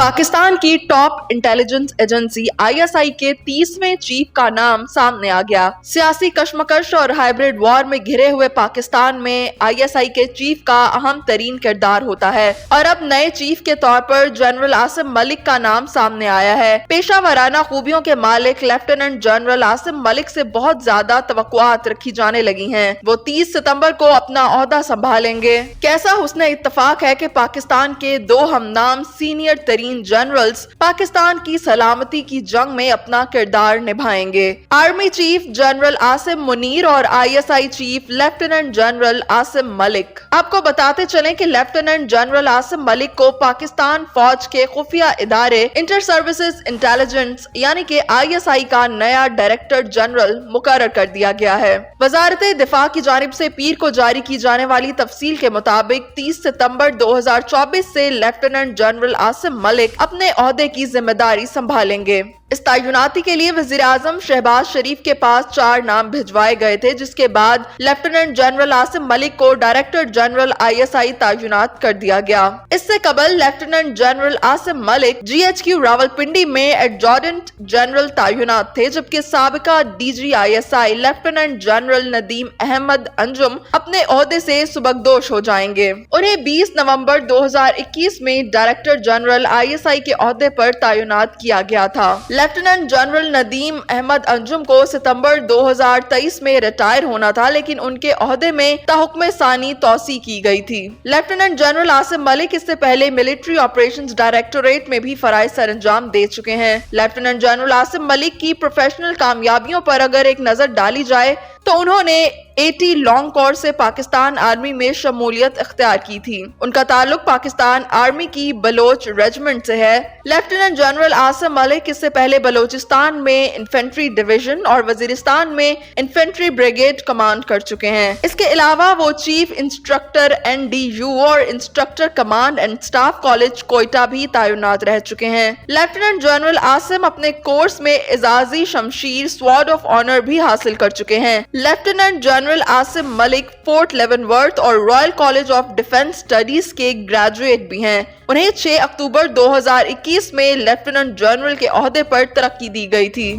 पाकिस्तान की top intelligence agency ISI के 30वें chief का नाम सामने आ गया। सियासी कशमकश और हाइब्रिड वॉर में घिरे हुए पाकिस्तान में आईएसआई के चीफ का अहम तरीन किरदार होता है और अब नए चीफ के तौर पर जनरल आसिम मलिक का नाम सामने आया है। पेशा वराना खूबियों के मालिक लेफ्टिनेंट जनरल आसिम मलिक से बहुत ज्यादा तवक्कुआत रखी जाने लगी हैं। वो 30 सितंबर को अपना ओहदा संभालेंगे। कैसा हुस्न इत्तफाक है कि पाकिस्तान के दो हमनाम सीनियर तरीन जनरल्स पाकिस्तान की सलामती की जंग में अपना किरदार निभाएंगे। Army chief general Asim Munir और ISI chief lieutenant general Asim Malik. आपको बताते चलें कि लेफ्टिनेंट जनरल आसिम मलिक को पाकिस्तान फौज के खुफिया इदारे इंटर सर्विसेज इंटेलिजेंस यानी कि आईएसआई का नया डायरेक्टर जनरल मुकर्रर कर दिया गया है। वजारत दिफा की जानिब से पीर को जारी की जाने वाली तफसील के मुताबिक 30 सितंबर 2024 से लेफ्टिनेंट जनरल आसिम मलिक अपने ओहदे की जिम्मेदारी संभालेंगे। इस तैनाती के लिए वजीर आजम शहबाज शरीफ के पास 4 नाम भिजवाए गए थे, जिसके बाद लेफ्टिनेंट जनरल आसिम मलिक को डायरेक्टर जनरल आईएसआई तैनात कर दिया गया। इससे कबल lieutenant general Asim Malik GHQ Rawalpindi में एडजॉर्डेंट जनरल तैनात थे, जबकि साबिका DG ISI lieutenant general Nadeem Ahmad Anjum अपने ओहदे से सुबकदोश हो जाएंगे। उन्हें 20 नवंबर 2021 में डायरेक्टर जनरल आईएसआई के ओहदे पर तैनात किया गया था। लेफ्टिनेंट जनरल नदीम अहमद अंजुम को सितंबर 2023 में रिटायर होना था, लेकिन उनके ओहदे में ताहुक्म सानी तौसी की गई थी। लेफ्टिनेंट जनरल आसिम मलिक इससे पहले मिलिट्री ऑपरेशंस डायरेक्टोरेट में भी फराइज सरंजाम दे चुके हैं। लेफ्टिनेंट जनरल आसिम मलिक की प्रोफेशनल कामयाबियों पर अगर एक नजर डाली जाए तो उन्होंने 80 लॉन्ग कोर्स से पाकिस्तान आर्मी में शमूलियत इख्तियार की थी। उनका ताल्लुक पाकिस्तान आर्मी की बलोच रेजिमेंट से है। लेफ्टिनेंट जनरल आसिम मलिक इससे पहले बलोचिस्तान में इन्फेंट्री डिवीजन और वजीरिस्तान में इन्फेंट्री ब्रिगेड कमांड कर चुके हैं। इसके अलावा वो चीफ इंस्ट्रक्टर NDU और instructor command and staff college Quetta भी तैनात रह चुके हैं। लेफ्टिनेंट जनरल आसिम अपने कोर्स में एजाजी शमशीर स्वॉर्ड ऑफ ऑनर भी हासिल कर चुके हैं। Lieutenant general Asim Malik Fort Leavenworth और Royal College of Defence Studies के ग्रेजुएट भी हैं। उन्हें 6 अक्टूबर 2021 में लेफ्टिनेंट जनरल के ओहदे पर तरक्की दी गई थी।